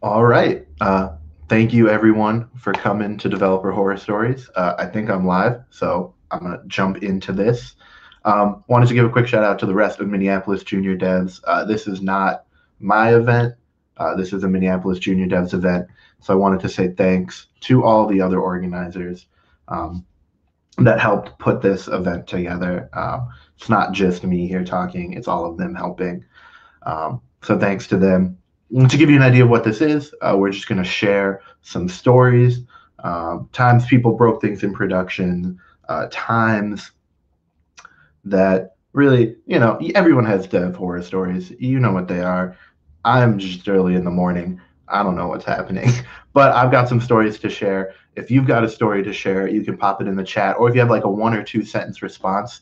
All right. Thank you, everyone, for coming to Developer Horror Stories. I think I'm live, so I'm going to jump into this. Wanted to give a quick shout out to the rest of Minneapolis Junior Devs. This is not my event. This is a Minneapolis Junior Devs event. So I wanted to say thanks to all the other organizers um, that helped put this event together. It's not just me here talking, it's all of them helping. So thanks to them. To give you an idea of what this is, we're just going to share some stories, times people broke things in production, times that really, everyone has dev horror stories. You know what they are. I'm just early in the morning. I don't know what's happening, but I've got some stories to share. If you've got a story to share, you can pop it in the chat, or if you have like a 1 or 2 sentence response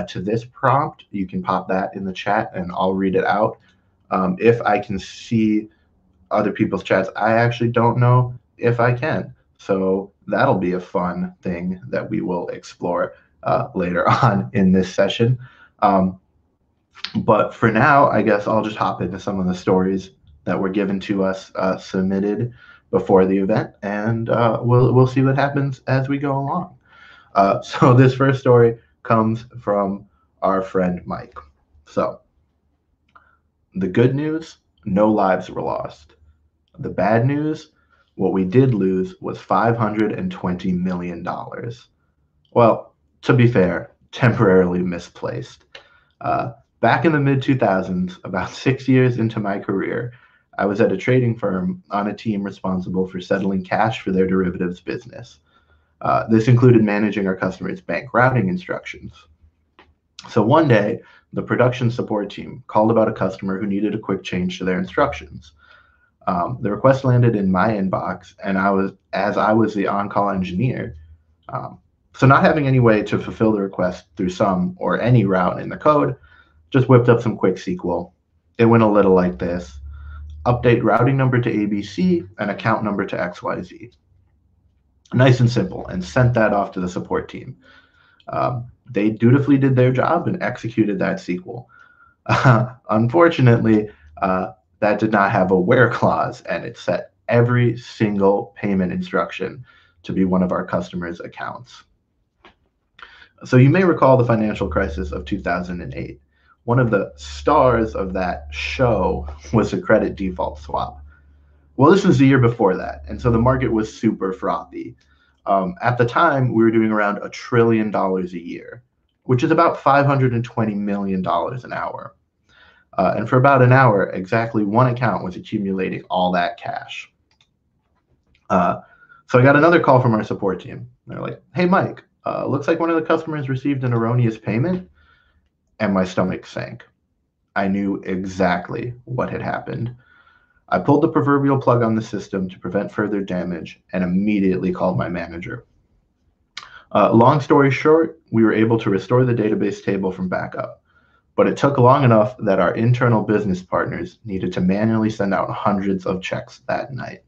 to this prompt, you can pop that in the chat and I'll read it out. If I can see other people's chats, I actually don't know if I can. So that'll be a fun thing that we will explore later on in this session. But for now, I guess I'll just hop into some of the stories that were given to us, submitted before the event, and we'll see what happens as we go along. So this first story comes from our friend Mike. So the good news, no lives were lost. The bad news, what we did lose was $520 million. Well, to be fair, temporarily misplaced. Back in the mid 2000s, about 6 years into my career, I was at a trading firm on a team responsible for settling cash for their derivatives business. This included managing our customers' bank routing instructions. So one day, the production support team called about a customer who needed a quick change to their instructions. The request landed in my inbox, and as I was the on-call engineer, so not having any way to fulfill the request through some or any route in the code, just whipped up some quick SQL. It went a little like this: update routing number to ABC and account number to XYZ. Nice and simple, and sent that off to the support team. They dutifully did their job and executed that SQL. Unfortunately, that did not have a where clause, and it set every single payment instruction to be one of our customers' accounts. So you may recall the financial crisis of 2008. One of the stars of that show was a credit default swap. Well, this was the year before that, and so the market was super frothy. At the time, we were doing around $1 trillion a year, which is about $520 million an hour. And for about an hour, exactly one account was accumulating all that cash. So I got another call from our support team. They're like, "Hey, Mike, looks like one of the customers received an erroneous payment." And my stomach sank. I knew exactly what had happened. I pulled the proverbial plug on the system to prevent further damage and immediately called my manager. Long story short, we were able to restore the database table from backup, but it took long enough that our internal business partners needed to manually send out hundreds of checks that night.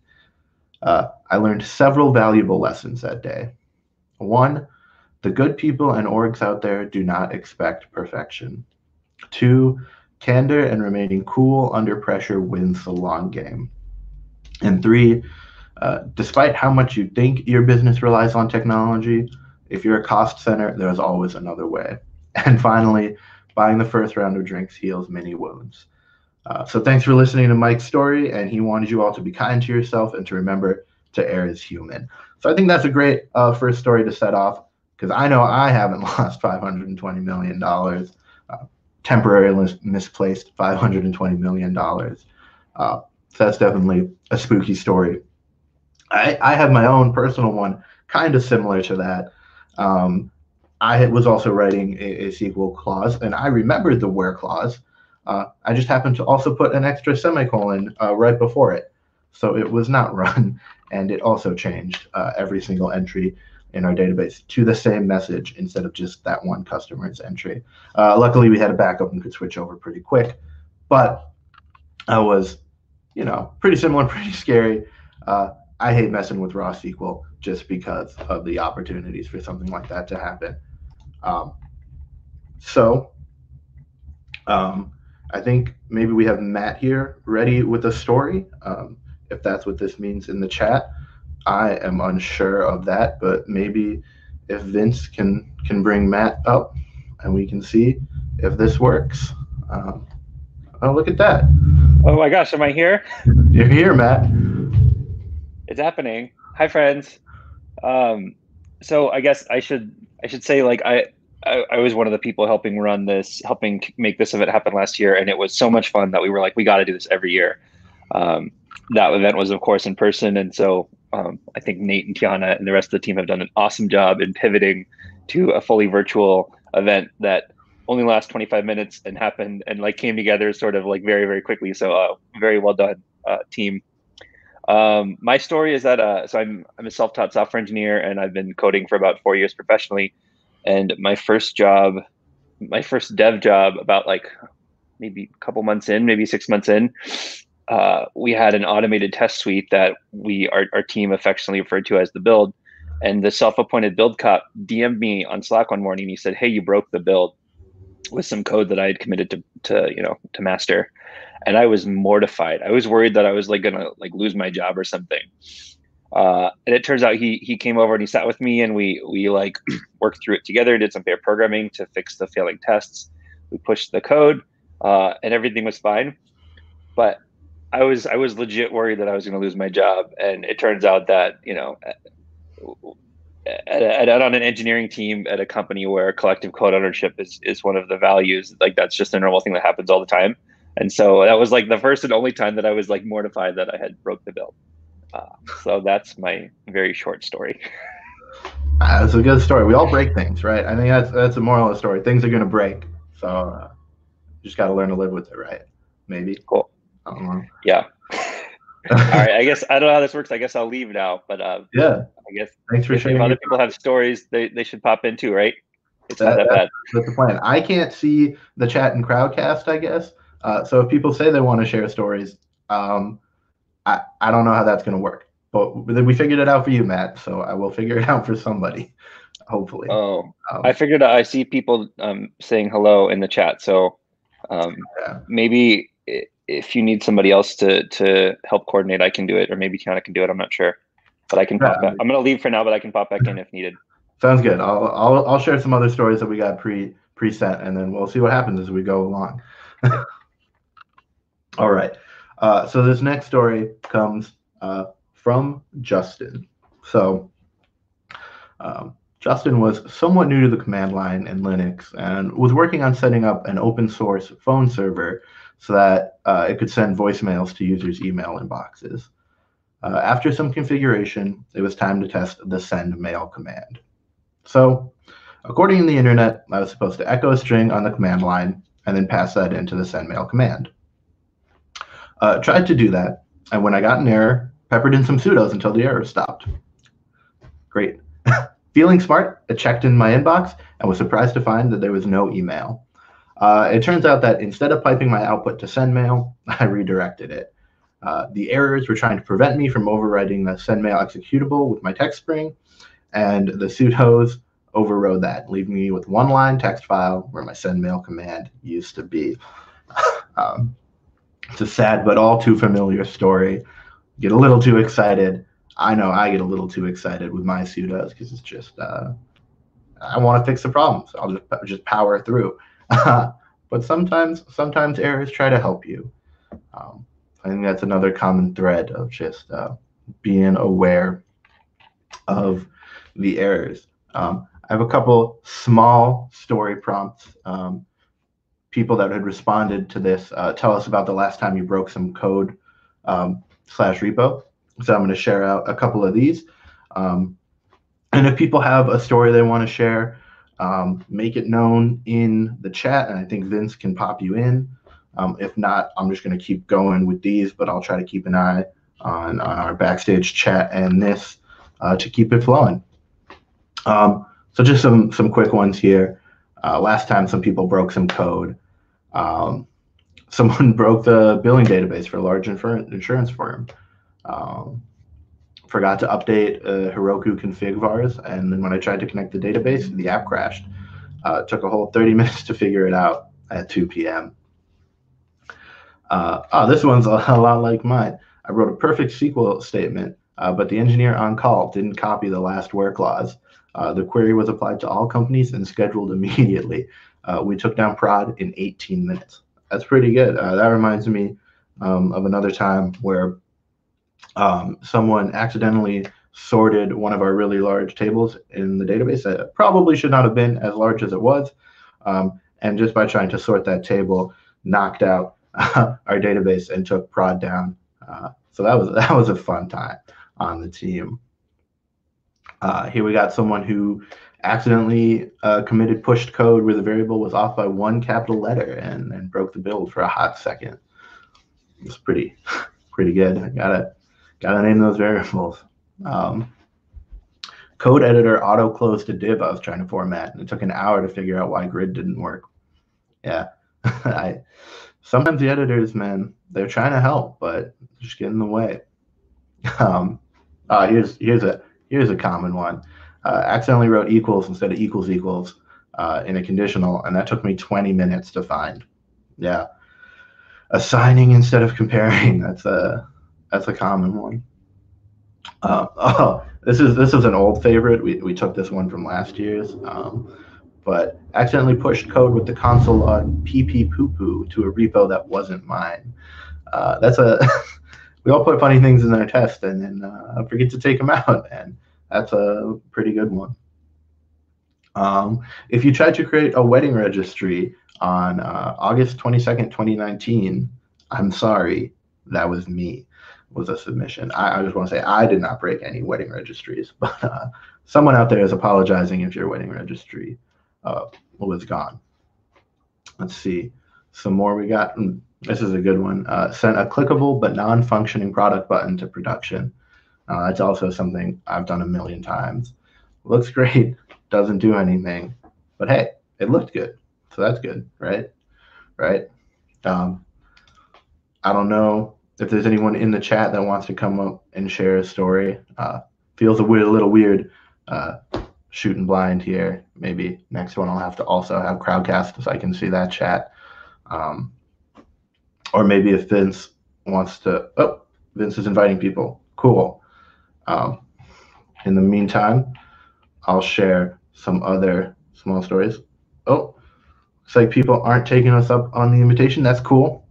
I learned several valuable lessons that day. One, the good people and orgs out there do not expect perfection. Two, candor and remaining cool under pressure wins the long game. And three, despite how much you think your business relies on technology, if you're a cost center, there's always another way. And finally, buying the first round of drinks heals many wounds. So thanks for listening to Mike's story, and he wanted you all to be kind to yourself and to remember to err as human. So I think that's a great first story to set off, because I know I haven't lost $520 million, temporarily misplaced $520 million. So that's definitely a spooky story. I have my own personal one, kind of similar to that. I was also writing a SQL clause, and I remembered the where clause. I just happened to also put an extra semicolon right before it. So it was not run, and it also changed every single entry in our database to the same message instead of just that one customer's entry. Luckily, we had a backup and could switch over pretty quick, but I was, pretty similar, pretty scary. I hate messing with raw SQL just because of the opportunities for something like that to happen. Um, so I think maybe we have Matt here ready with a story. if that's what this means in the chat. I am unsure of that, but maybe if Vince can bring Matt up and we can see if this works. Oh, look at that. Oh my gosh, am I here? You're here, Matt. It's happening. Hi, friends. So I guess I should say, like, I was one of the people helping make this event happen last year, and it was so much fun that we were like, we got to do this every year. That event was, of course, in person, and so I think Nate and Tiana and the rest of the team have done an awesome job in pivoting to a fully virtual event that only lasts 25 minutes and happened and like came together sort of like very, very quickly. So very well done, team. My story is that so I'm a self-taught software engineer, and I've been coding for about 4 years professionally. And my first dev job, about like maybe a couple months in, maybe 6 months in, we had an automated test suite that our team affectionately referred to as the build. And the self-appointed build cop DM'd me on Slack one morning. He said, "Hey, you broke the build with some code that I had committed to master." And I was mortified. I was worried that I was like gonna like lose my job or something. And it turns out he came over and he sat with me, and we like worked through it together, did some pair programming to fix the failing tests. We pushed the code, and everything was fine. But I was legit worried that I was going to lose my job. And it turns out that, on an engineering team at a company where collective code ownership is one of the values, like that's just a normal thing that happens all the time. And so that was like the first and only time that I was like mortified that I had broke the build. So that's my very short story. That's a good story. We all break things, right? I think that's the moral of the story. Things are going to break. So you just got to learn to live with it, right? Maybe. Cool. I don't know. Yeah. All right. I guess I don't know how this works. I guess I'll leave now. But yeah. I guess thanks for sharing. If other people have stories, they should pop in too, right? It's not that bad. That's the plan. I can't see the chat and crowdcast, I guess. So if people say they want to share stories, I don't know how that's going to work. But we figured it out for you, Matt. So I will figure it out for somebody, hopefully. Oh, I figured I see people saying hello in the chat. So maybe if you need somebody else to help coordinate, I can do it, or maybe Tiana can do it. I'm not sure, but I can pop back. I'm going to leave for now, but I can pop back in if needed. Sounds good. I'll share some other stories that we got preset, and then we'll see what happens as we go along. All right. So this next story comes from Justin. So Justin was somewhat new to the command line in Linux and was working on setting up an open source phone server so that it could send voicemails to users' email inboxes. After some configuration, it was time to test the send mail command. So according to the internet, I was supposed to echo a string on the command line and then pass that into the send mail command. Tried to do that, and when I got an error, peppered in some sudos until the error stopped. Great. Feeling smart, I checked in my inbox and was surprised to find that there was no email. It turns out that instead of piping my output to send mail, I redirected it. The errors were trying to prevent me from overwriting the send mail executable with my text string, and the sudos overrode that, leaving me with one line text file where my send mail command used to be. It's a sad but all too familiar story. Get a little too excited. I know I get a little too excited with my sudos because it's just I want to fix the problem, so I'll just power through. But sometimes errors try to help you. I think that's another common thread of just being aware of the errors. I have a couple small story prompts. People that had responded to this, tell us about the last time you broke some code /repo. So I'm going to share out a couple of these. And if people have a story they want to share, make it known in the chat, and I think Vince can pop you in. If not, I'm just going to keep going with these, but I'll try to keep an eye on our backstage chat and this to keep it flowing. So just some quick ones here. Last time some people broke some code. Someone broke the billing database for a large insurance firm. Forgot to update Heroku config vars, and then when I tried to connect the database, the app crashed. It took a whole 30 minutes to figure it out at 2 p.m. This one's a lot like mine. I wrote a perfect SQL statement, but the engineer on call didn't copy the last where clause. The query was applied to all companies and scheduled immediately. We took down prod in 18 minutes. That's pretty good. That reminds me of another time where someone accidentally sorted one of our really large tables in the database that probably should not have been as large as it was. And just by trying to sort that table, knocked out our database and took prod down. So that was a fun time on the team. Here we got someone who accidentally committed pushed code where the variable was off by one capital letter and broke the build for a hot second. It's pretty good. I gotta name those variables. Code editor auto closed a div I was trying to format, and it took an hour to figure out why grid didn't work. Yeah, sometimes the editors, man, they're trying to help, but just get in the way. Here's a common one. Accidentally wrote equals instead of equals in a conditional, and that took me 20 minutes to find. Yeah, assigning instead of comparing. That's a common one. This is an old favorite. We took this one from last year's, but accidentally pushed code with the console log pp poo poo to a repo that wasn't mine. We all put funny things in our test and then forget to take them out, and that's a pretty good one. If you tried to create a wedding registry on August 22nd, 2019, I'm sorry, that was me. Was a submission. I just want to say I did not break any wedding registries, but someone out there is apologizing if your wedding registry was gone. Let's see. Some more we got. This is a good one. Sent a clickable but non-functioning product button to production. That's also something I've done a million times. Looks great, doesn't do anything, but hey, it looked good, so that's good, right? Right. I don't know if there's anyone in the chat that wants to come up and share a story. Feels a little weird shooting blind here. Maybe next one I'll have to also have Crowdcast so I can see that chat. Or maybe if Vince wants to, Vince is inviting people. Cool. In the meantime, I'll share some other small stories. Oh, looks like people aren't taking us up on the invitation. That's cool.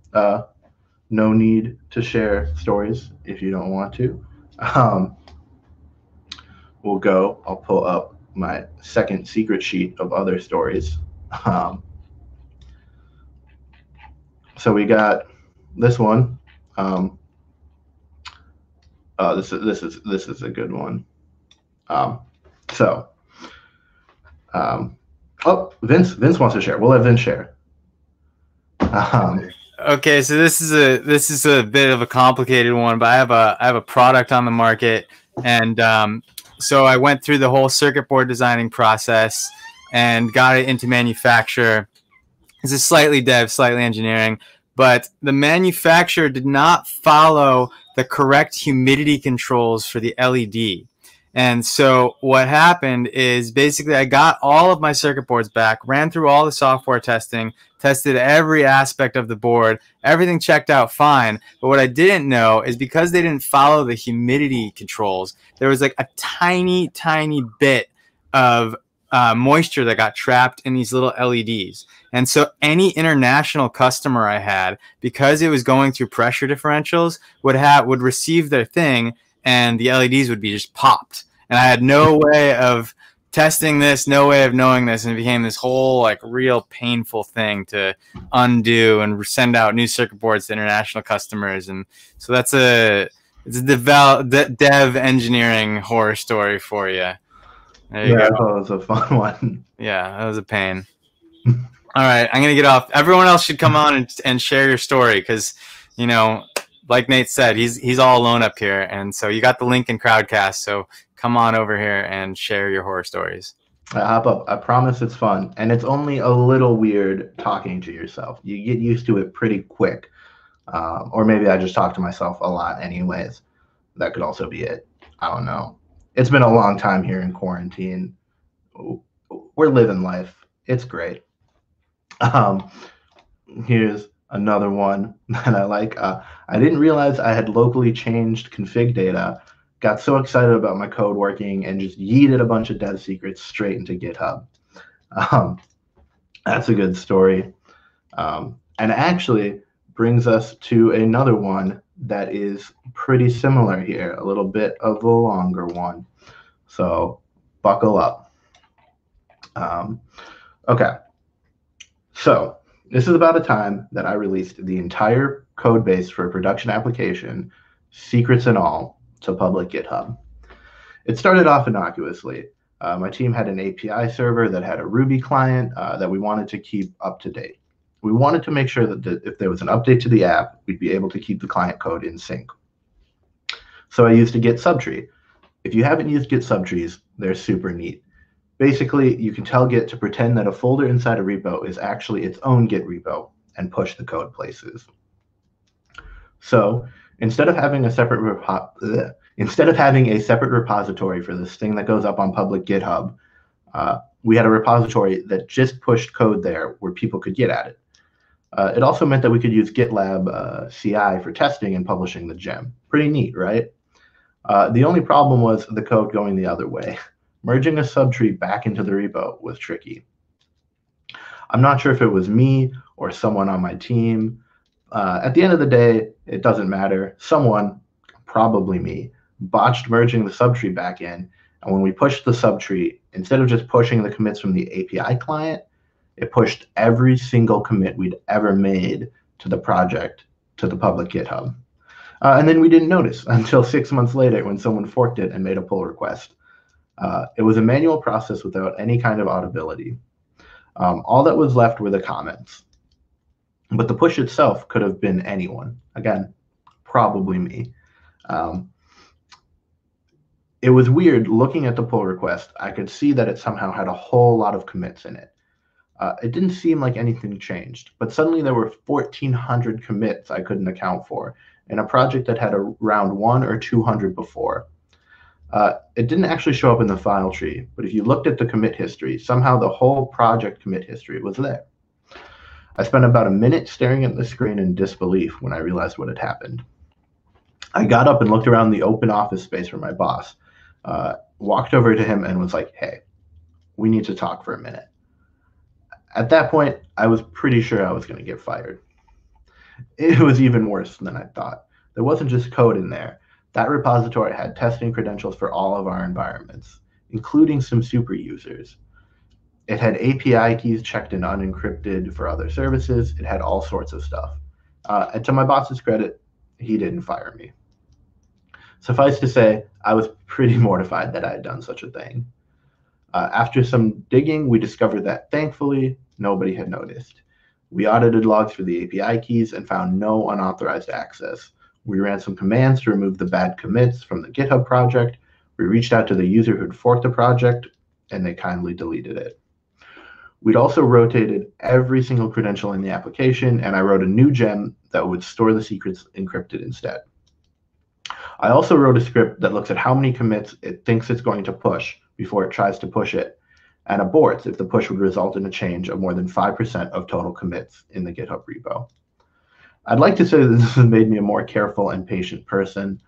No need to share stories if you don't want to. We'll go. I'll pull up my second secret sheet of other stories. So we got this one. This is a good one. Vince wants to share. We'll let Vince share. Okay, so this is a bit of a complicated one, but I have a product on the market, and so I went through the whole circuit board designing process and got it into manufacture. This is slightly dev, slightly engineering, but the manufacturer did not follow the correct humidity controls for the LED. And so what happened is basically I got all of my circuit boards back, ran through all the software testing, tested every aspect of the board. Everything checked out fine. But what I didn't know is because they didn't follow the humidity controls, there was like a tiny, tiny bit of moisture that got trapped in these little LEDs. And so any international customer I had, because it was going through pressure differentials, would receive their thing and the LEDs would be just popped. And I had no way of testing this, no way of knowing this, and it became this whole like real painful thing to undo and send out new circuit boards to international customers. And so it's a dev engineering horror story for you. There you go. That was a fun one. Yeah, that was a pain. All right, I'm gonna get off. Everyone else should come on and share your story because, you know, like Nate said, he's all alone up here, and so you got the link in Crowdcast. So come on over here and share your horror stories. Hop up. I promise it's fun, and it's only a little weird talking to yourself. You get used to it pretty quick, or maybe I just talk to myself a lot, anyways. That could also be it. I don't know. It's been a long time here in quarantine. We're living life. It's great. Here's Another one that I like. I didn't realize I had locally changed config data. Got so excited about my code working and just yeeted a bunch of dev secrets straight into GitHub. That's a good story. And actually brings us to another one that is pretty similar here, a little bit of a longer one. So buckle up. Okay. So this is about a time that I released the entire code base for a production application, secrets and all, to public GitHub. It started off innocuously. My team had an API server that had a Ruby client that we wanted to keep up to date. We wanted to make sure that if there was an update to the app, we'd be able to keep the client code in sync. So I used a Git subtree. If you haven't used Git subtrees, they're super neat. Basically, you can tell Git to pretend that a folder inside a repo is actually its own Git repo and push the code places. So instead of having a separate repository for this thing that goes up on public GitHub, we had a repository that just pushed code there where people could get at it. It also meant that we could use GitLab CI for testing and publishing the gem. Pretty neat, right? The only problem was the code going the other way. Merging a subtree back into the repo was tricky. I'm not sure if it was me or someone on my team. At the end of the day, it doesn't matter. Someone, probably me, botched merging the subtree back in. And when we pushed the subtree, instead of just pushing the commits from the API client, it pushed every single commit we'd ever made to the project to the public GitHub. And then we didn't notice until 6 months later when someone forked it and made a pull request. It was a manual process without any kind of auditability. All that was left were the comments. But the push itself could have been anyone. Again, probably me. It was weird looking at the pull request. I could see that it somehow had a whole lot of commits in it. It didn't seem like anything changed, but suddenly there were 1,400 commits I couldn't account for in a project that had around 100 or 200 before. It didn't actually show up in the file tree, but if you looked at the commit history, somehow the whole project commit history was there. I spent about a minute staring at the screen in disbelief when I realized what had happened. I got up and looked around the open office space for my boss, walked over to him and was like, "Hey, we need to talk for a minute." At that point, I was pretty sure I was going to get fired. It was even worse than I thought. There wasn't just code in there. That repository had testing credentials for all of our environments, including some super users. It had API keys checked and unencrypted for other services. It had all sorts of stuff. And to my boss's credit, he didn't fire me. Suffice to say, I was pretty mortified that I had done such a thing. After some digging, we discovered that, thankfully, nobody had noticed. We audited logs for the API keys and found no unauthorized access. We ran some commands to remove the bad commits from the GitHub project. We reached out to the user who'd forked the project, and they kindly deleted it. We'd also rotated every single credential in the application, and I wrote a new gem that would store the secrets encrypted instead. I also wrote a script that looks at how many commits it thinks it's going to push before it tries to push it, and aborts if the push would result in a change of more than 5% of total commits in the GitHub repo. I'd like to say that this has made me a more careful and patient person,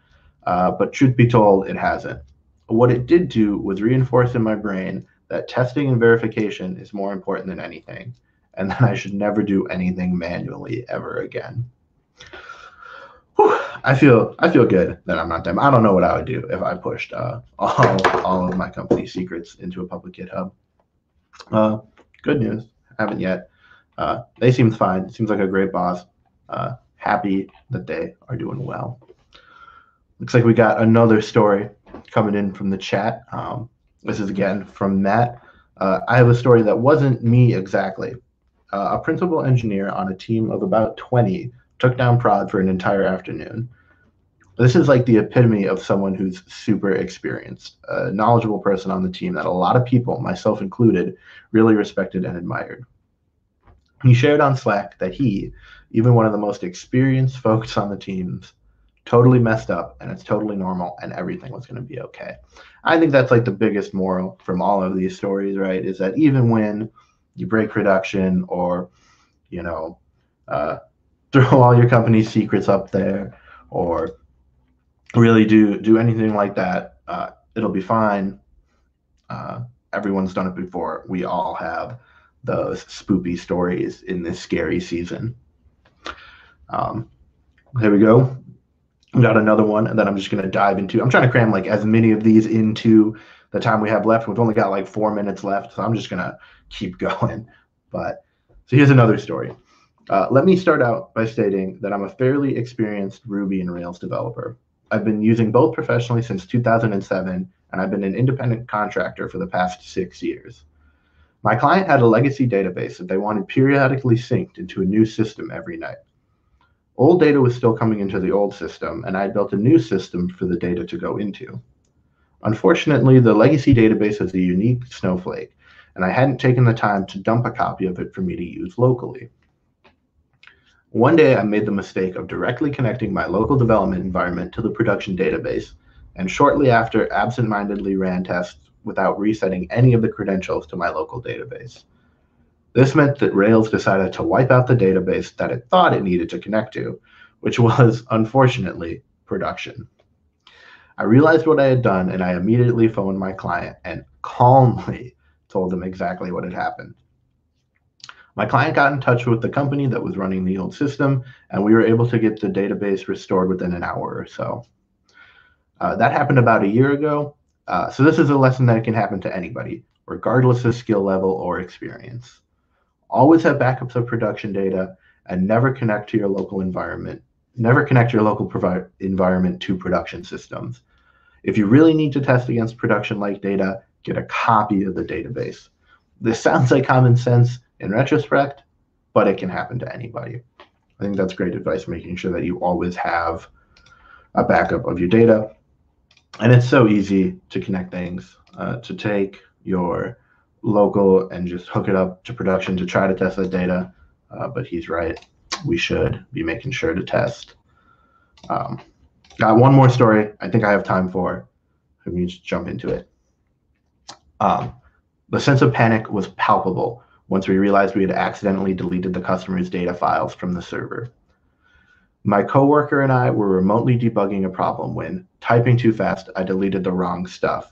but truth be told, it hasn't. What it did do was reinforce in my brain that testing and verification is more important than anything, and that I should never do anything manually ever again. Whew, I feel good that I'm not them. I don't know what I would do if I pushed all of my company's secrets into a public GitHub. Good news, haven't yet. They seem fine. Seems like a great boss. Happy that they are doing well. Looks like we got another story coming in from the chat. This is again from Matt. I have a story that wasn't me exactly. A principal engineer on a team of about 20 took down prod for an entire afternoon. This is like the epitome of someone who's super experienced, a knowledgeable person on the team that a lot of people, myself included, really respected and admired. He shared on Slack that he, even one of the most experienced folks on the teams, totally messed up and it's totally normal and everything was going to be okay. I think that's like the biggest moral from all of these stories, right? Is that even when you break production or, throw all your company's secrets up there or really do anything like that. It'll be fine. Everyone's done it before. We all have those spoopy stories in this scary season. Here we go. We got another one, and then I'm just going to dive into. I'm trying to cram like as many of these into the time we have left. We've only got like 4 minutes left, so I'm just going to keep going. But so here's another story. Let me start out by stating that I'm a fairly experienced Ruby and Rails developer. I've been using both professionally since 2007, and I've been an independent contractor for the past 6 years. My client had a legacy database that they wanted periodically synced into a new system every night. Old data was still coming into the old system, and I had built a new system for the data to go into. Unfortunately, the legacy database was a unique snowflake, and I hadn't taken the time to dump a copy of it for me to use locally. One day, I made the mistake of directly connecting my local development environment to the production database, and shortly after, absentmindedly ran tests without resetting any of the credentials to my local database. This meant that Rails decided to wipe out the database that it thought it needed to connect to, which was, unfortunately, production. I realized what I had done, and I immediately phoned my client and calmly told them exactly what had happened. My client got in touch with the company that was running the old system, and we were able to get the database restored within an hour or so. That happened about a year ago, so this is a lesson that can happen to anybody, regardless of skill level or experience. Always have backups of production data, and never connect to your local environment. Never connect your local environment to production systems. If you really need to test against production-like data, get a copy of the database. This sounds like common sense in retrospect, but it can happen to anybody. I think that's great advice, making sure that you always have a backup of your data. And it's so easy to connect things, to take your local and just hook it up to production to try to test that data. But he's right. We should be making sure to test. Got one more story I think I have time for. Let me just jump into it. The sense of panic was palpable once we realized we had accidentally deleted the customer's data files from the server. My coworker and I were remotely debugging a problem when, typing too fast, I deleted the wrong stuff.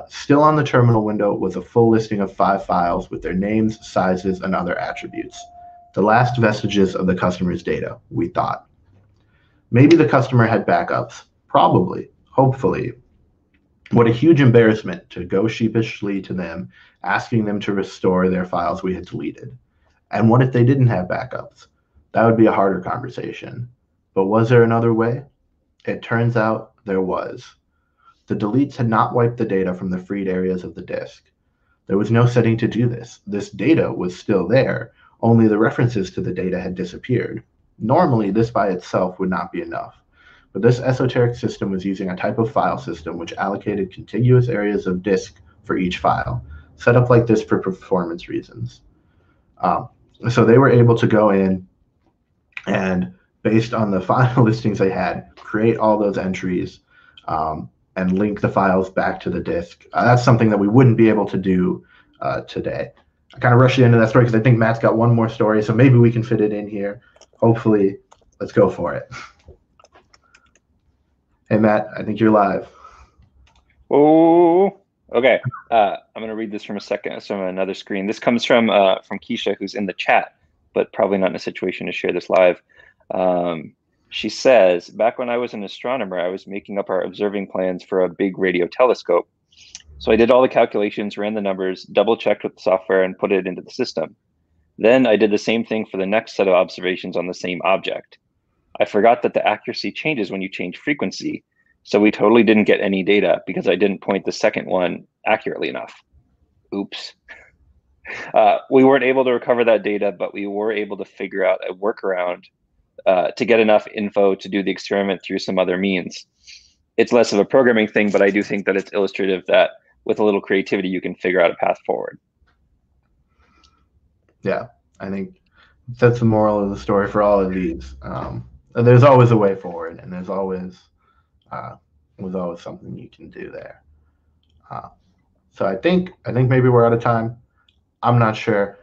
Still on the terminal window was a full listing of 5 files with their names, sizes, and other attributes. The last vestiges of the customer's data, we thought. Maybe the customer had backups. Probably. Hopefully. What a huge embarrassment to go sheepishly to them, asking them to restore their files we had deleted. And what if they didn't have backups? That would be a harder conversation. But was there another way? It turns out there was. The deletes had not wiped the data from the freed areas of the disk. There was no setting to do this. This data was still there, only the references to the data had disappeared. Normally, this by itself would not be enough. But this esoteric system was using a type of file system which allocated contiguous areas of disk for each file, set up like this for performance reasons. So they were able to go in and, based on the file listings they had, create all those entries and link the files back to the disk. That's something that we wouldn't be able to do today. I kind of rushed into that story because I think Matt's got one more story, so maybe we can fit it in here. Hopefully, let's go for it. Hey, Matt, I think you're live. Oh, okay. I'm going to read this from another screen. This comes from Keisha, who's in the chat, but probably not in a situation to share this live. She says, back when I was an astronomer, I was making up our observing plans for a big radio telescope. So I did all the calculations, ran the numbers, double-checked with the software, and put it into the system. Then I did the same thing for the next set of observations on the same object. I forgot that the accuracy changes when you change frequency. So we totally didn't get any data because I didn't point the second one accurately enough. Oops. We weren't able to recover that data, but we were able to figure out a workaround to get enough info to do the experiment through some other means. It's less of a programming thing, but I do think that it's illustrative that with a little creativity, you can figure out a path forward. Yeah, I think that's the moral of the story for all of these. There's always a way forward, and there's always something you can do there. So I think maybe we're out of time. I'm not sure.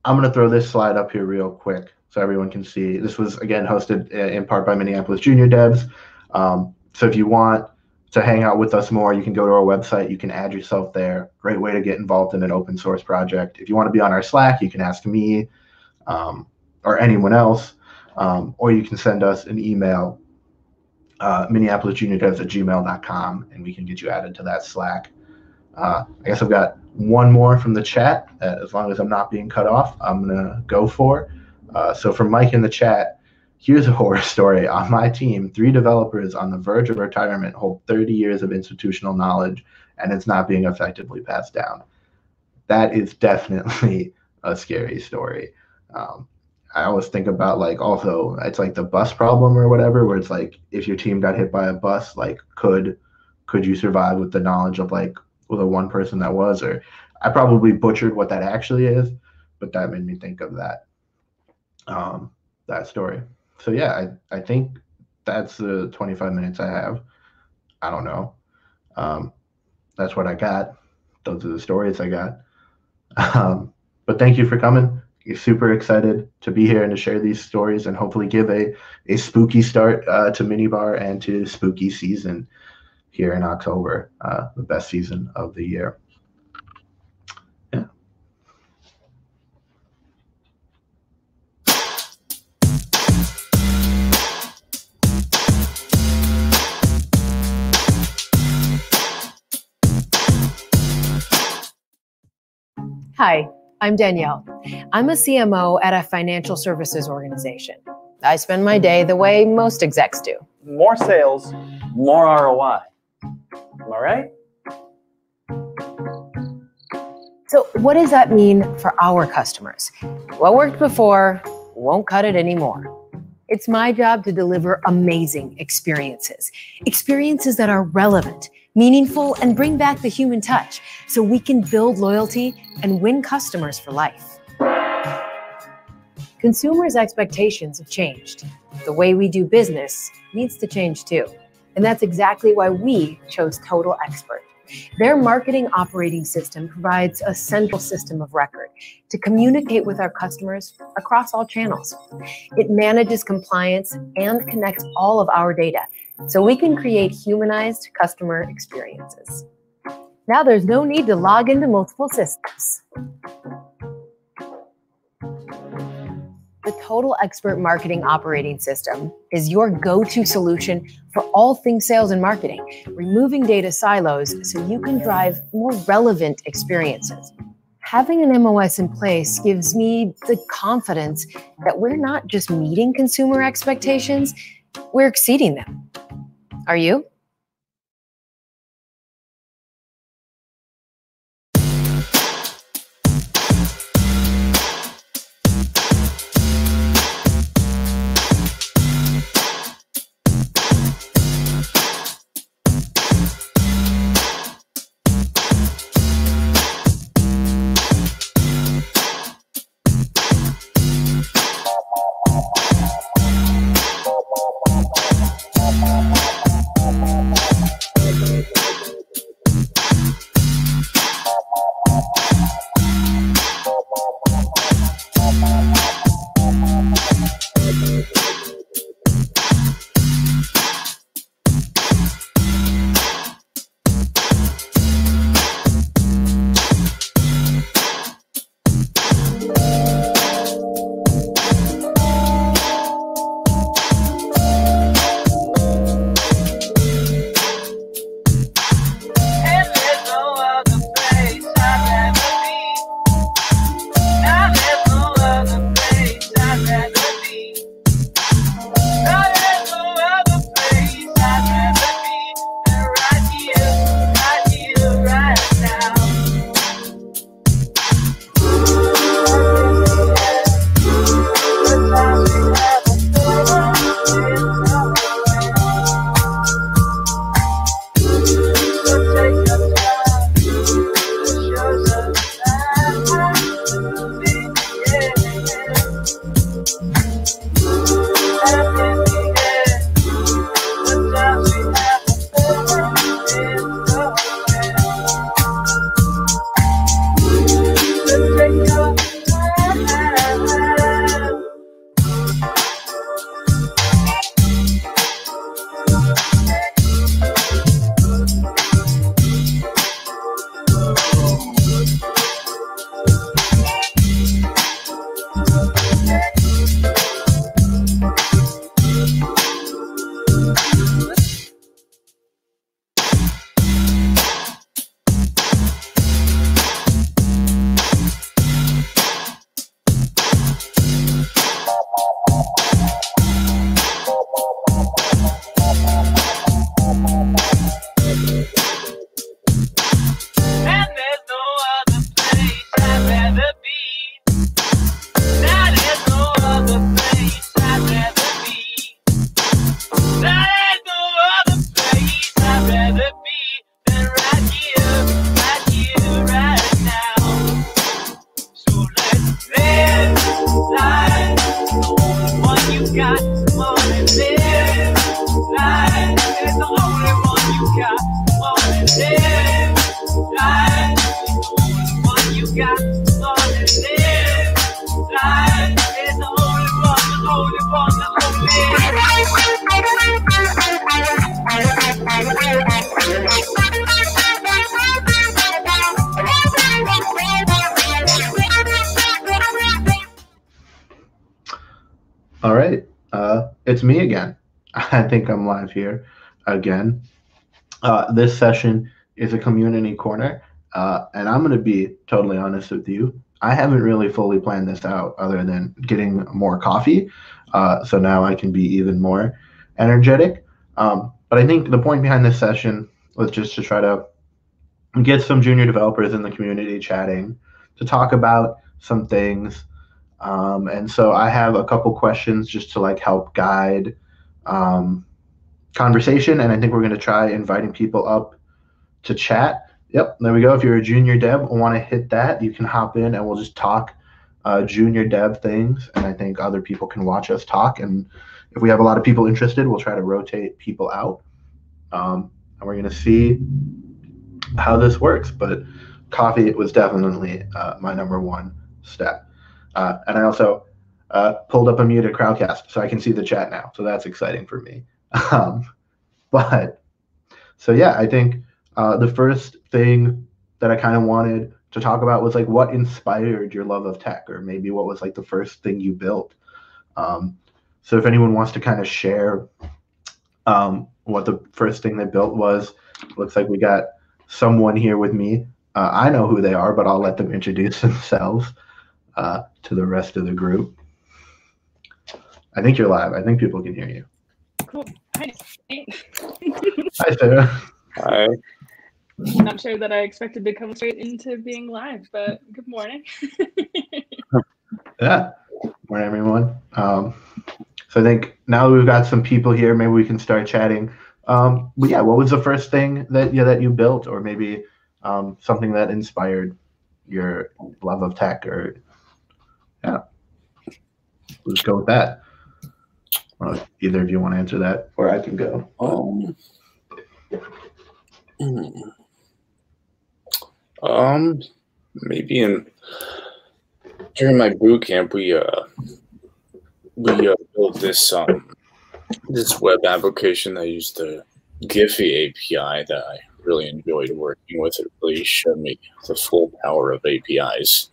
I'm going to throw this slide up here real quick so everyone can see. This was, again, hosted in part by Minneapolis Junior Devs. So if you want to hang out with us more, you can go to our website. You can add yourself there. Great way to get involved in an open source project. If you want to be on our Slack, you can ask me or anyone else, or you can send us an email, minneapolisjuniordevs@gmail.com, and we can get you added to that Slack. I guess I've got one more from the chat. As long as I'm not being cut off, I'm going to go for. So from Mike in the chat, here's a horror story. On my team, 3 developers on the verge of retirement hold 30 years of institutional knowledge, and it's not being effectively passed down. That is definitely a scary story. I always think about, like, also, it's like the bus problem or whatever, where it's like, if your team got hit by a bus, like, could you survive with the knowledge of, like, the one person that was? Or I probably butchered what that actually is, but that made me think of that story. So yeah, I think that's the 25 minutes I have. I don't know. That's what I got. Those are the stories I got. But thank you for coming. You're super excited to be here and to share these stories, and hopefully give a spooky start to Minibar and to spooky season here in October, the best season of the year. Yeah. Hi, I'm Danielle. I'm a CMO at a financial services organization. I spend my day the way most execs do. More sales, more ROI. Am I right? So what does that mean for our customers? What worked before won't cut it anymore. It's my job to deliver amazing experiences. Experiences that are relevant, meaningful, and bring back the human touch so we can build loyalty and win customers for life. Consumers' expectations have changed. The way we do business needs to change too. And that's exactly why we chose Total Expert. Their marketing operating system provides a central system of record to communicate with our customers across all channels. It manages compliance and connects all of our data so we can create humanized customer experiences. Now there's no need to log into multiple systems. The Total Expert Marketing Operating System is your go-to solution for all things sales and marketing, removing data silos so you can drive more relevant experiences. Having an MOS in place gives me the confidence that we're not just meeting consumer expectations, we're exceeding them. Are you? All right, it's me again. I think I'm live here again. This session is a community corner, and I'm going to be totally honest with you. I haven't really fully planned this out other than getting more coffee, so now I can be even more energetic. But I think the point behind this session was just to try to get some junior developers in the community chatting to talk about some things. And so I have a couple questions just to like help guide conversation, and I think we're going to try inviting people up to chat. Yep, there we go. If you're a junior dev and want to hit that, you can hop in and we'll just talk junior dev things, and I think other people can watch us talk, and if we have a lot of people interested, we'll try to rotate people out, and we're going to see how this works. But coffee was definitely my number one step. And I also pulled up a muted crowdcast so I can see the chat now. So that's exciting for me. But so yeah, I think the first thing that I kind of wanted to talk about was like what inspired your love of tech, or maybe what was like the first thing you built. So if anyone wants to kind of share what the first thing they built was, looks like we got someone here with me. I know who they are, but I'll let them introduce themselves to the rest of the group. I think you're live. I think people can hear you. Cool. Hi. Hi, Sarah. Hi. Not sure that I expected to come straight into being live, but good morning. Yeah. Morning, everyone. So I think now that we've got some people here, maybe we can start chatting. But yeah, what was the first thing that you built, or maybe something that inspired your love of tech? Or yeah, let's go with that. Well, either of you want to answer that, or I can go. Maybe during my boot camp, we built this web application that used the Giphy API that I really enjoyed working with. It really showed me the full power of APIs.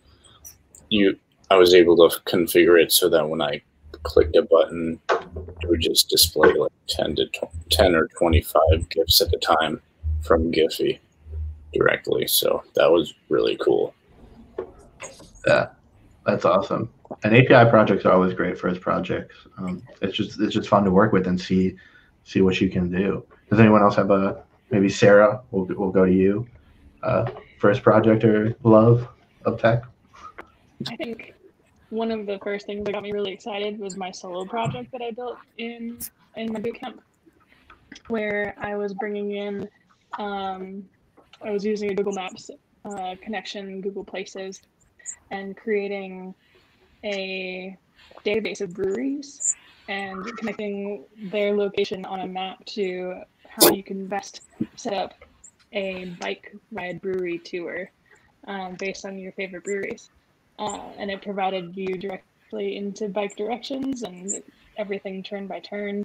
I was able to configure it so that when I clicked a button, it would just display like 10 or 25 GIFs at a time from Giphy directly. So that was really cool. Yeah, that's awesome. And API projects are always great first projects. It's just fun to work with and see what you can do. Does anyone else have maybe Sarah? We'll go to you. First project or love of tech? I think one of the first things that got me really excited was my solo project that I built in my bootcamp, where I was bringing in, I was using a Google Maps connection, Google Places, and creating a database of breweries and connecting their location on a map to how you can best set up a bike ride brewery tour based on your favorite breweries. And it provided view directly into bike directions and everything turn by turn.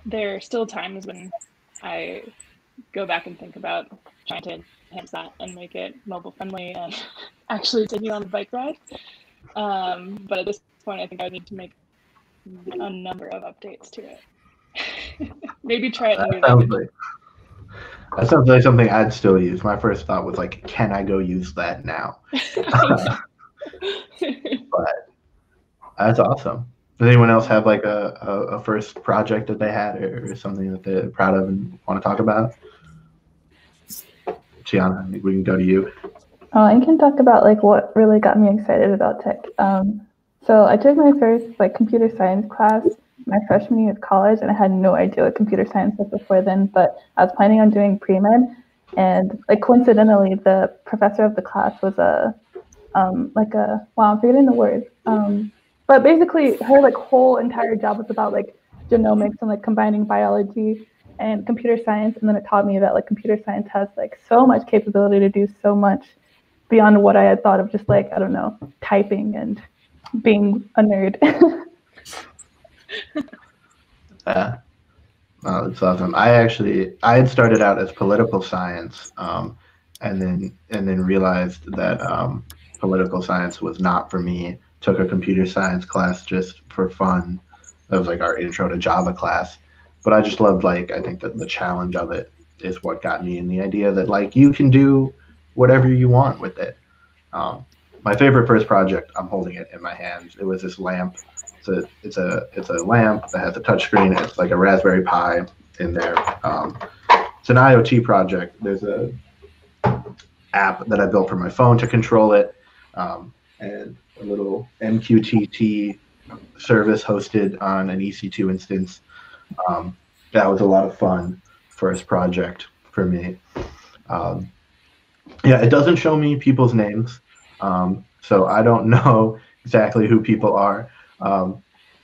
There are still times when I go back and think about trying to enhance that and make it mobile friendly and actually take you on a bike ride. But at this point, I think I need to make a number of updates to it. Maybe try it in new language. That sounds like something I'd still use. My first thought was like, can I go use that now? But that's awesome. Does anyone else have like a first project that they had, or something that they're proud of and want to talk about? Tiana, I think we can go to you. I can talk about like what really got me excited about tech. So I took my first like computer science class my freshman year of college, and I had no idea what computer science was before then, but I was planning on doing pre-med, and like coincidentally the professor of the class was I'm forgetting the word, but basically her like whole entire job was about like genomics and like combining biology and computer science, and then it taught me that like computer science has like so much capability to do so much beyond what I had thought of, just like, I don't know, typing and being a nerd. Yeah. Oh, that's awesome. I had started out as political science, and then realized that political science was not for me. Took a computer science class just for fun. That was like our intro to Java class. But I just loved, like, I think that the challenge of it is what got me, in the idea that, like, you can do whatever you want with it. My favorite first project, I'm holding it in my hands. It was this lamp. It's a lamp that has a touchscreen. It's like a Raspberry Pi in there. It's an IoT project. There's a app that I built for my phone to control it, and a little MQTT service hosted on an EC2 instance. That was a lot of fun. First project for me. Yeah, it doesn't show me people's names, so I don't know exactly who people are.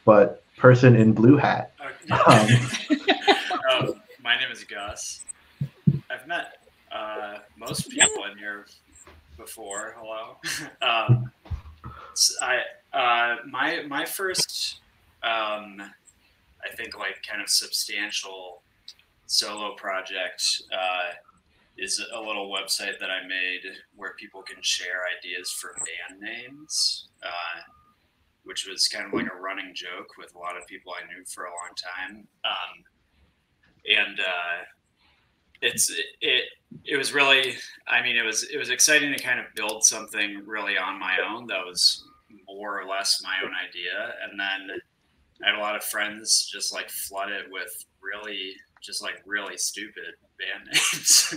But person in blue hat. My name is Gus. I've met most people in here before. Hello. My first, I think, like, kind of substantial solo project is a little website that I made where people can share ideas for band names, which was kind of like a running joke with a lot of people I knew for a long time. It was really, I mean, it was exciting to kind of build something really on my own that was more or less my own idea. And then I had a lot of friends just like flood it with really stupid band names.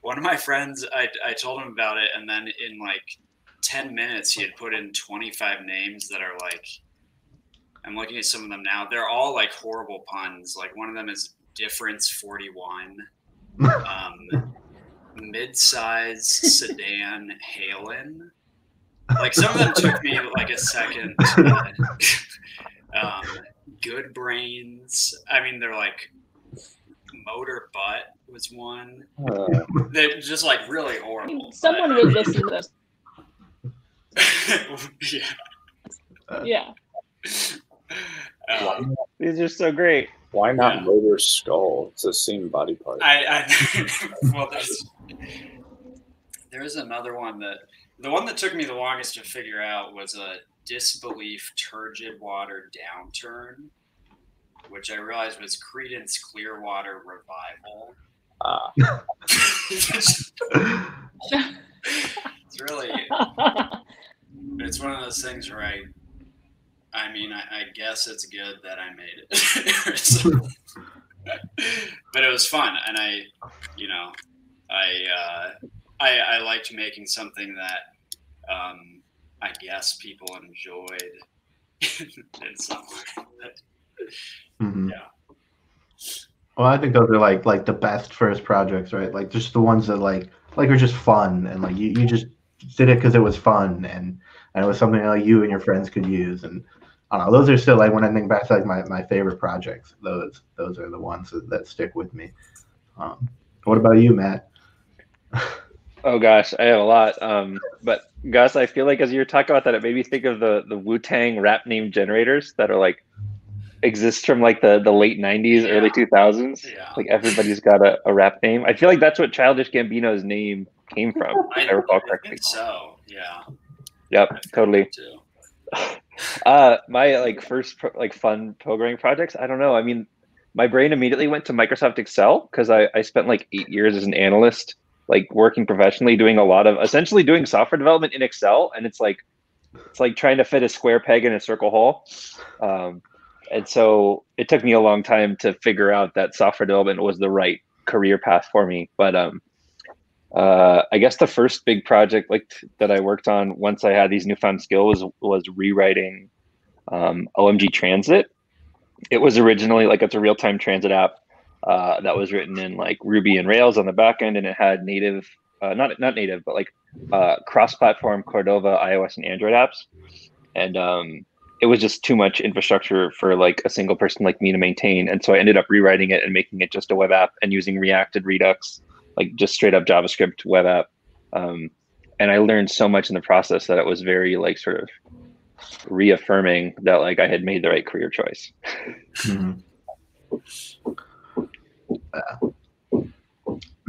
One of my friends, I told him about it, and then in like 10 minutes he had put in 25 names that are like, I'm looking at some of them now, they're all like horrible puns. Like one of them is Difference 41, mid-size sedan Halen. Like some of them took me like a second. Good Brains. I mean, they're like Motor Butt was one. They're just like really horrible. Someone would listen to this. Yeah. These are so great. Why not Motor Skull? It's the same body part. Well, there's another one that the one that took me the longest to figure out was a Disbelief Turgid Water Downturn, which I realized was Creedence Clearwater Revival. It's really, it's one of those things where I mean, I guess it's good that I made it. But it was fun, and I liked making something that I guess people enjoyed in some way. Mm-hmm. Yeah. Well, I think those are like the best first projects, right? Like just the ones that like are just fun, and like you just did it because it was fun, and it was something like you and your friends could use. And I don't know, those are still, like, when I think back to like my favorite projects, those are the ones that stick with me. What about you, Matt? Oh gosh, I have a lot. But Gus, I feel like as you were talking about that, it made me think of the Wu-Tang rap name generators that are like exist from like the late 90s, early 2000s. Yeah. Like everybody's got a rap name. I feel like that's what Childish Gambino's name came from, if I recall correctly. I think so, yeah. Yep, totally. Too. My like first fun programming projects, I don't know. I mean, my brain immediately went to Microsoft Excel because I spent like 8 years as an analyst, like working professionally, doing a lot of essentially doing software development in Excel, and it's like trying to fit a square peg in a circle hole. And so it took me a long time to figure out that software development was the right career path for me. But I guess the first big project that I worked on once I had these newfound skills was rewriting OMG Transit. It was originally it's a real-time transit app that was written in like Ruby and Rails on the back end, and it had native, not native, but cross-platform Cordova iOS and Android apps. And it was just too much infrastructure for like a single person like me to maintain. And so I ended up rewriting it and making it just a web app and using React and Redux, like just straight up JavaScript web app. And I learned so much in the process that it was very like sort of reaffirming that like I had made the right career choice. Mm-hmm.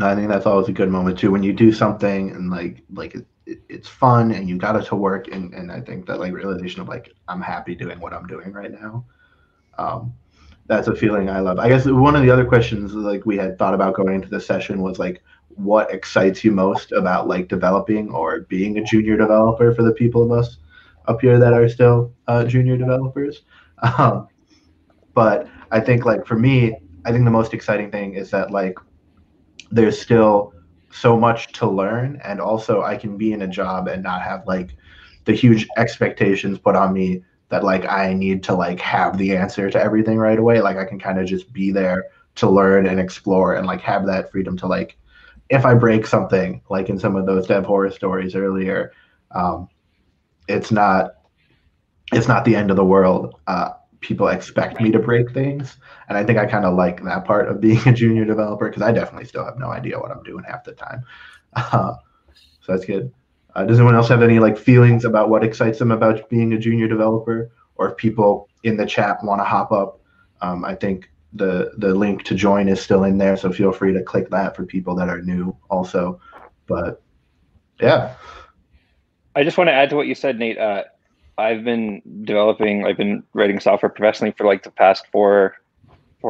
I think that's always a good moment too, when you do something and like it's fun and you got it to work, and I think that like realization of like I'm happy doing what I'm doing right now. That's a feeling I love. I guess one of the other questions like we had thought about going into this session was like, what excites you most about like developing or being a junior developer for the people of us up here that are still junior developers. But I think like for me, I think the most exciting thing is that like there's still so much to learn, and also I can be in a job and not have like the huge expectations put on me that like I need to like have the answer to everything right away. Like I can kind of just be there to learn and explore and like have that freedom to like, if I break something, like in some of those dev horror stories earlier, it's not the end of the world. People expect me to break things, and I think I kind of like that part of being a junior developer, because I definitely still have no idea what I'm doing half the time. So that's good. Does anyone else have any like feelings about what excites them about being a junior developer? Or if people in the chat want to hop up, I think the link to join is still in there, so feel free to click that for people that are new also. But yeah, I just want to add to what you said, Nate. I've been writing software professionally for like the past four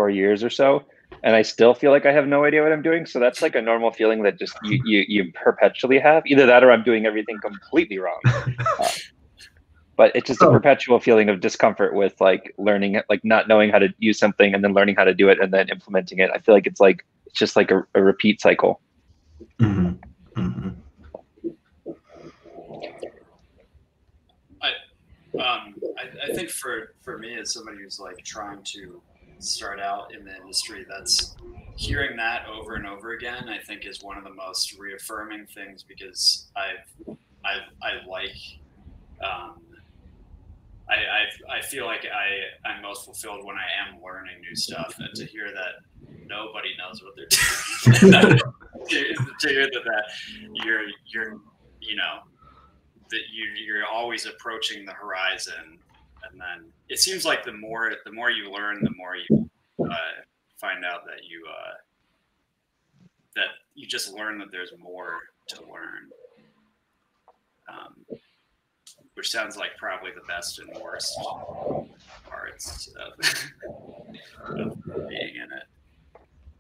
years or so, and I still feel like I have no idea what I'm doing. So that's like a normal feeling that just you perpetually have. Either that or I'm doing everything completely wrong. But it's just a perpetual feeling of discomfort with like learning, like not knowing how to use something and then learning how to do it and then implementing it. I feel like it's just like a repeat cycle. Mm-hmm. Mm-hmm. I think for me, as somebody who's like trying to start out in the industry, that's hearing that over and over again, I think is one of the most reaffirming things, because I feel like I'm most fulfilled when I am learning new stuff, and to hear that nobody knows what they're doing, to hear that you're always approaching the horizon, and then it seems like the more you learn, the more you find out that you just learn that there's more to learn. Which sounds like probably the best and worst parts of being in it.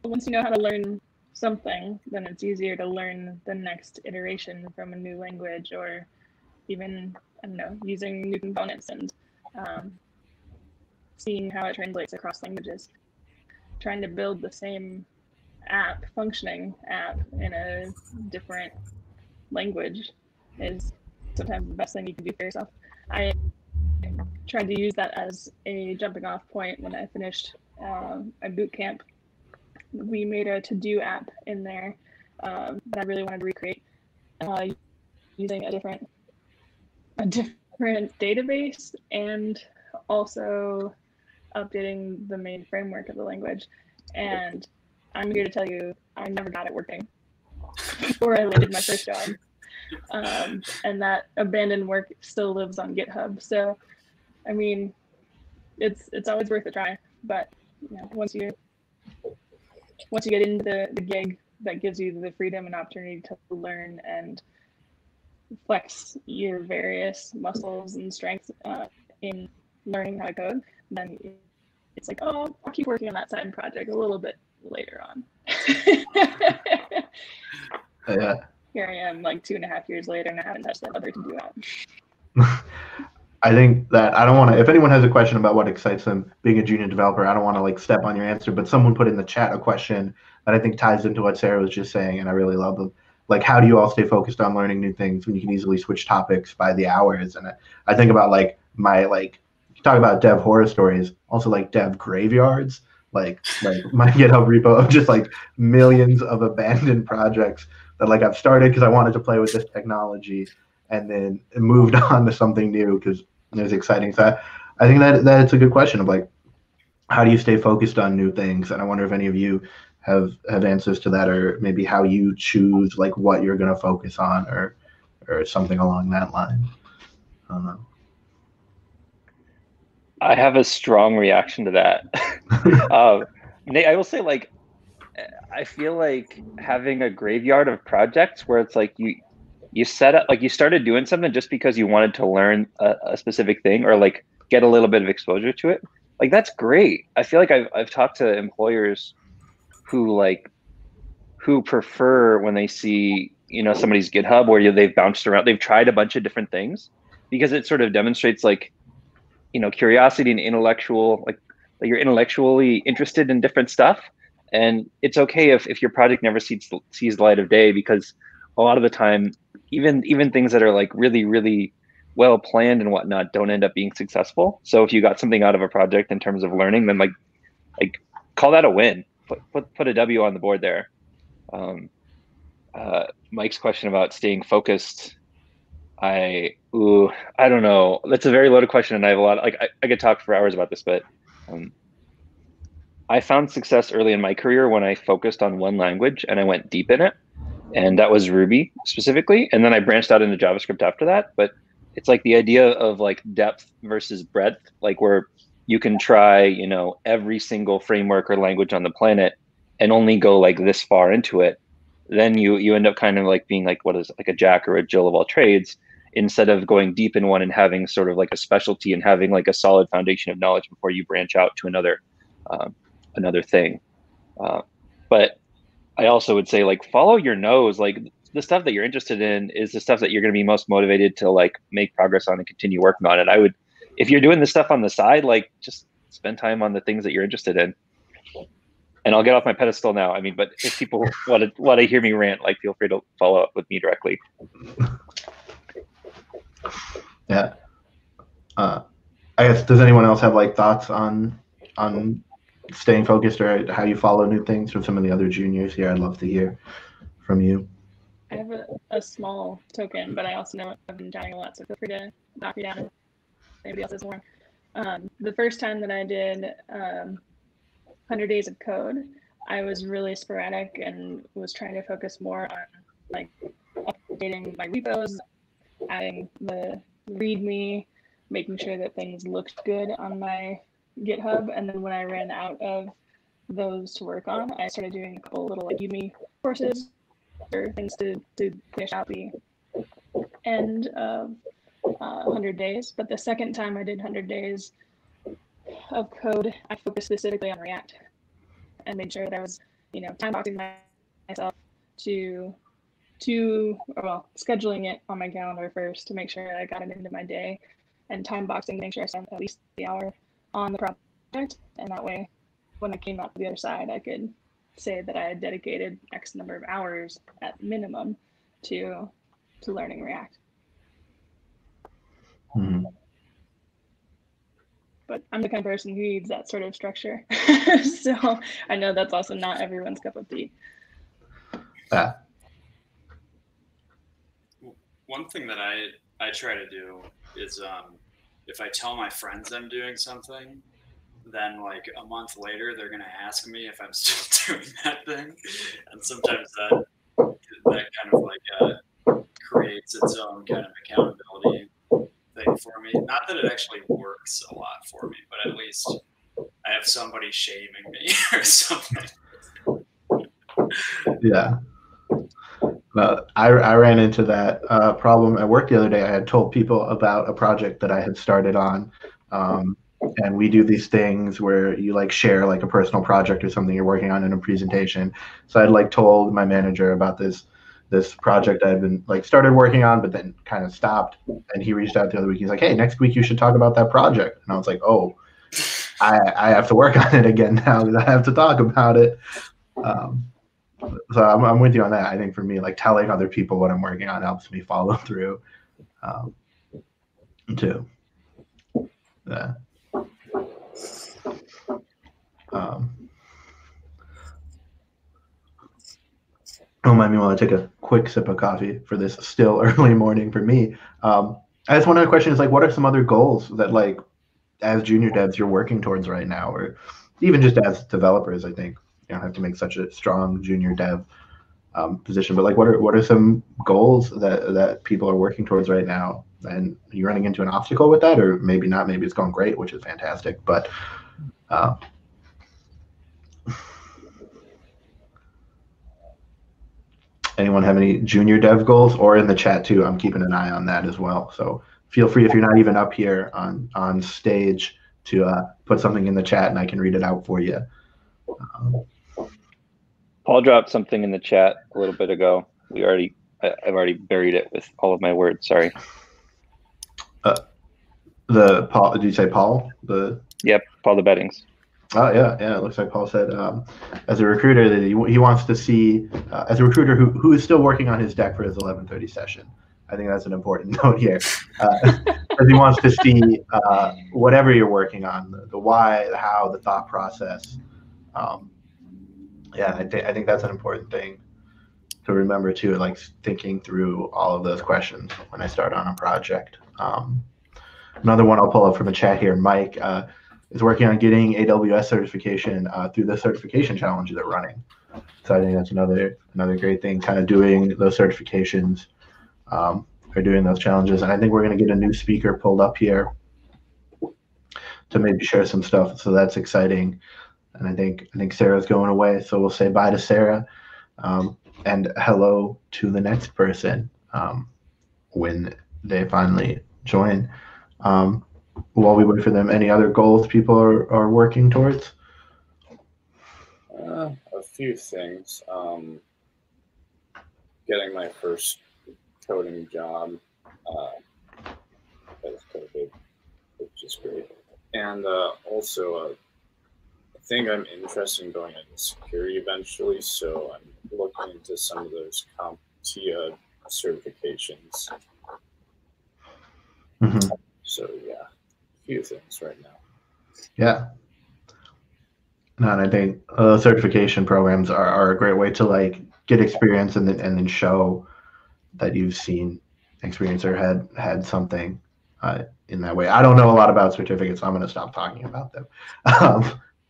Once you know how to learn something, then it's easier to learn the next iteration from a new language, or even, I don't know, using new components and seeing how it translates across languages. Trying to build the same functioning app in a different language is sometimes the best thing you can do for yourself. I tried to use that as a jumping off point when I finished a boot camp. We made a to-do app in there that I really wanted to recreate using a different database, and also updating the main framework of the language. And I'm here to tell you, I never got it working before I landed my first job. And that abandoned work still lives on GitHub. So, I mean, it's always worth a try. But you know, once you get into the gig, that gives you the freedom and opportunity to learn and flex your various muscles and strengths in learning how to code, then it's like, oh, I'll keep working on that side project a little bit later on. Yeah. Here I am, like 2.5 years later, and I haven't touched that other to-do app. I think that I don't want to, if anyone has a question about what excites them being a junior developer, I don't want to like step on your answer, but someone put in the chat a question that I think ties into what Sarah was just saying, and I really love them. Like, how do you all stay focused on learning new things when you can easily switch topics by the hours? And I think about like talk about dev horror stories, also like dev graveyards, like my GitHub repo of just like millions of abandoned projects that like I've started because I wanted to play with this technology, and then moved on to something new because it was exciting. So I think that it's a good question of like, how do you stay focused on new things? And I wonder if any of you have answers to that, or maybe how you choose like what you're going to focus on, or something along that line. I don't know. I have a strong reaction to that. Nate, I will say, like, I feel like having a graveyard of projects where it's like you set up, like you started doing something just because you wanted to learn a specific thing or like get a little bit of exposure to it. Like that's great. I feel like I've talked to employers who prefer when they see, you know, somebody's GitHub where they've bounced around, they've tried a bunch of different things, because it sort of demonstrates like, you know, curiosity and intellectual, like that you're intellectually interested in different stuff. And it's okay if your project never sees the light of day, because a lot of the time, even things that are like really, really well planned and whatnot don't end up being successful. So if you got something out of a project in terms of learning, then like call that a win. Put a W on the board there. Mike's question about staying focused, I don't know. That's a very loaded question, and I have a lot. Like I could talk for hours about this, but I found success early in my career when I focused on one language and I went deep in it, and that was Ruby specifically. And then I branched out into JavaScript after that. But it's like the idea of like depth versus breadth, like where you can try, you know, every single framework or language on the planet and only go like this far into it. Then you end up kind of like being like, what is like a jack or a Jill of all trades, instead of going deep in one and having sort of like a specialty and having like a solid foundation of knowledge before you branch out to another thing. But I also would say like follow your nose. Like the stuff that you're interested in is the stuff that you're going to be most motivated to like make progress on and continue working on it. I would, if you're doing this stuff on the side, like just spend time on the things that you're interested in. And I'll get off my pedestal now. I mean, but if people want to hear me rant, like feel free to follow up with me directly. Yeah. I guess, does anyone else have like thoughts on staying focused or how you follow new things from some of the other juniors here? I'd love to hear from you. I have a small token, but I also know I've been chatting a lot, so feel free to knock me down if anybody else has more. The first time that I did 100 days of code, I was really sporadic and was trying to focus more on like updating my repos, adding the README, making sure that things looked good on my GitHub. And then when I ran out of those to work on, I started doing a couple little like Udemy courses or things to finish out the end of 100 days. But the second time I did 100 days of code, I focused specifically on React and made sure that I was, you know, time boxing myself to scheduling it on my calendar first to make sure that I got it into my day, and time boxing to make sure I spent at least the hour on the project. And that way, when I came out to the other side, I could say that I had dedicated X number of hours at minimum to learning React. Mm-hmm. But I'm the kind of person who needs that sort of structure. So I know that's also not everyone's cup of tea. One thing that I try to do is if I tell my friends I'm doing something, then like a month later, they're going to ask me if I'm still doing that thing. And sometimes that kind of like creates its own kind of accountability thing for me. Not that it actually works a lot for me, but at least I have somebody shaming me or something. Yeah. I ran into that problem at work the other day. I had told people about a project that I had started on, and we do these things where you like share like a personal project or something you're working on in a presentation. So I'd like told my manager about this project I had been like started working on, but then kind of stopped. And he reached out the other week. He's like, "Hey, next week you should talk about that project." And I was like, "Oh, I have to work on it again now because I have to talk about it." So I'm with you on that. I think for me, like telling other people what I'm working on helps me follow through too. Yeah. Don't mind me while I take a quick sip of coffee for this still early morning for me. I just one of the questions is like, what are some other goals that like as junior devs you're working towards right now, or even just as developers? I think you don't have to make such a strong junior dev. position. But like, what are some goals that people are working towards right now? And are you running into an obstacle with that, or maybe not? Maybe it's going great, which is fantastic. But anyone have any junior dev goals? Or in the chat too, I'm keeping an eye on that as well. So feel free, if you're not even up here on stage, to put something in the chat and I can read it out for you. Paul dropped something in the chat a little bit ago. I've already buried it with all of my words. Sorry. The Paul, did you say Paul? Yep, Paul the Beddings. Oh yeah. It looks like Paul said, as a recruiter, that he wants to see, as a recruiter who is still working on his deck for his 11:30 session. I think that's an important note here. Because he wants to see whatever you're working on, the why, the how, the thought process. Yeah, I think that's an important thing to remember too, like thinking through all of those questions when I start on a project. Another one I'll pull up from the chat here, Mike is working on getting AWS certification through the certification challenge they're running. So I think that's another great thing, kind of doing those certifications or doing those challenges. And I think we're going to get a new speaker pulled up here to maybe share some stuff. So that's exciting. And I think Sarah's going away, so we'll say bye to Sarah, and hello to the next person when they finally join. While we wait for them, any other goals people are working towards? A few things. Getting my first coding job as COVID, which is great, and also I think I'm interested in going into security eventually, so I'm looking into some of those CompTIA certifications. Mm-hmm. So yeah, a few things right now. Yeah. No, and I think certification programs are a great way to like get experience and then show that you've seen experience or had something in that way. I don't know a lot about certificates, so I'm going to stop talking about them.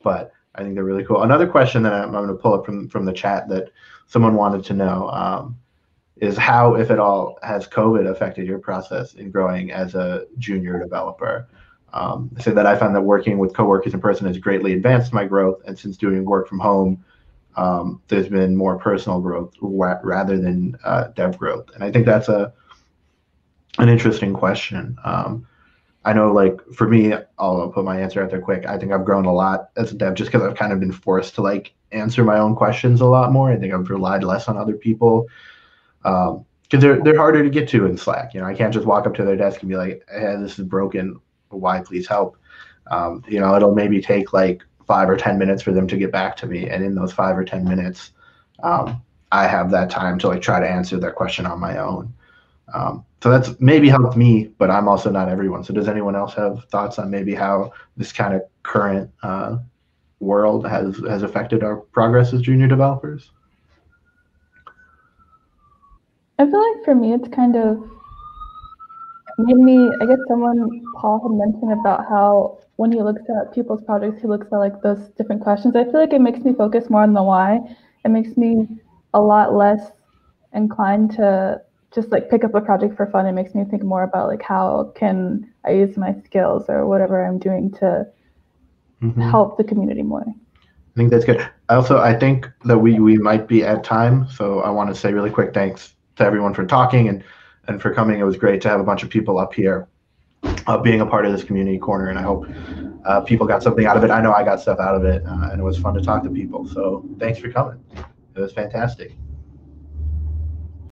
But I think they're really cool. Another question that I'm going to pull up from the chat that someone wanted to know is how, if at all, has COVID affected your process in growing as a junior developer? So that I found that working with coworkers in person has greatly advanced my growth, and since doing work from home, there's been more personal growth rather than dev growth. And I think that's an interesting question. I know, like, for me, I'll put my answer out there quick. I think I've grown a lot as a dev just because I've kind of been forced to like answer my own questions a lot more. I think I've relied less on other people because they're harder to get to in Slack. You know, I can't just walk up to their desk and be like, "Hey, this is broken. Why, please help?" You know, it'll maybe take like 5 or 10 minutes for them to get back to me, and in those 5 or 10 minutes, I have that time to like try to answer their question on my own. So that's maybe helped me, but I'm also not everyone. So does anyone else have thoughts on maybe how this kind of current world has affected our progress as junior developers? I feel like for me, it's kind of made me, I guess Paul had mentioned about how when he looks at people's projects, he looks at like those different questions. I feel like it makes me focus more on the why. It makes me a lot less inclined to just like pick up a project for fun. It makes me think more about like how can I use my skills or whatever I'm doing to help the community more. I think that's good. Also, I think that we might be at time, so I want to say really quick thanks to everyone for talking and for coming. It was great to have a bunch of people up here being a part of this community corner, and I hope people got something out of it. I know I got stuff out of it, and it was fun to talk to people. So thanks for coming. It was fantastic.